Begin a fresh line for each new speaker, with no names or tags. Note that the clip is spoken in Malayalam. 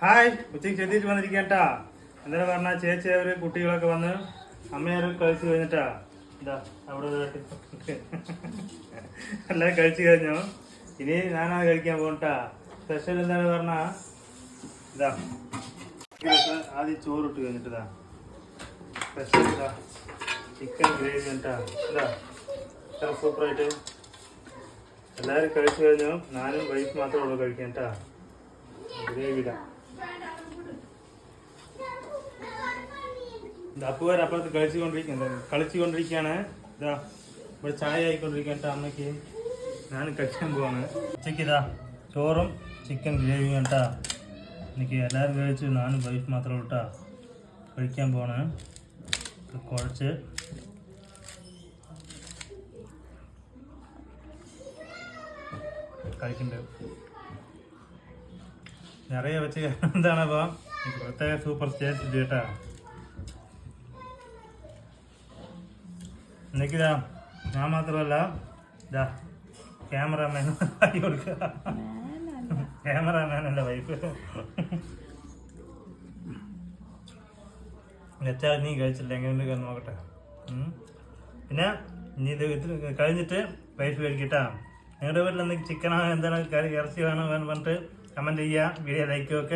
ഹായ് ഉച്ചയ്ക്ക് എത്തിയിട്ട് വന്നിരിക്കട്ടാ. എന്തായാലും പറഞ്ഞാൽ ചേച്ചി അവര് കുട്ടികളൊക്കെ വന്ന് അമ്മയൊരു കഴിച്ചു കഴിഞ്ഞിട്ടാ. എന്താ അവിടെ എല്ലാവരും കഴിച്ചു കഴിഞ്ഞു. ഇനി ഞാനാ കഴിക്കാൻ പോകട്ടാ. സ്പെഷ്യൽ എന്താണ് പറഞ്ഞാ ഇതാ ആദ്യം ചോറിട്ട് കഴിഞ്ഞിട്ട് സ്പെഷ്യൽ ഇതാ ചിക്കൻ ഗ്രേവി കേട്ടാ. ഇതാ ഇത്ര സൂപ്പറായിട്ട് എല്ലാവരും കഴിച്ചു കഴിഞ്ഞു. ഞാനും വൈഫ് മാത്രമേ ഉള്ളൂ കഴിക്കാൻ കേട്ടാ. ഗ്രേവിയില അപ്പുകാർ അപ്പുറത്ത് കളിച്ചുകൊണ്ടിരിക്കുകയാണ്. ഇതാ ഇവിടെ ചായ ആയിക്കൊണ്ടിരിക്കട്ട. അമ്മയ്ക്ക് ഞാൻ കഴിക്കാൻ പോവാണ്. ഉച്ചയ്ക്ക് ഇതാ ചോറും ചിക്കൻ ഗ്രേവിയും കേട്ടാ. എനിക്ക് എല്ലാവരും കഴിച്ചു, ഞാനും വൈഫ് മാത്രമേ കേട്ടാ കഴിക്കാൻ പോവാണ്. കുഴച്ച് കഴിക്കുന്നുണ്ട്. നിറയെ വെച്ച് എന്താണപ്പോൾ പ്രത്യേക സൂപ്പർ ടേസ്റ്റ് കേട്ടാ. എനിക്കിതാ ഞാൻ മാത്രമല്ല ഇതാ ക്യാമറാമാൻ ആയി കൊടുക്കുക. ക്യാമറാമാനല്ല വൈഫ്. വെച്ചാൽ നീ കഴിച്ചില്ല എങ്ങനെയുണ്ട് നോക്കട്ടെ. പിന്നെ ഇനി ഇത് കഴിഞ്ഞിട്ട് വൈഫ് കഴിക്കട്ടാ. നിങ്ങളുടെ വീട്ടിൽ എന്തെങ്കിലും ചിക്കനോ എന്താണ് കറി ഇറച്ചി വേണോ പറഞ്ഞിട്ട് കമൻറ്റ് ചെയ്യുക. വീഡിയോ ലൈക്ക് ഒക്കെ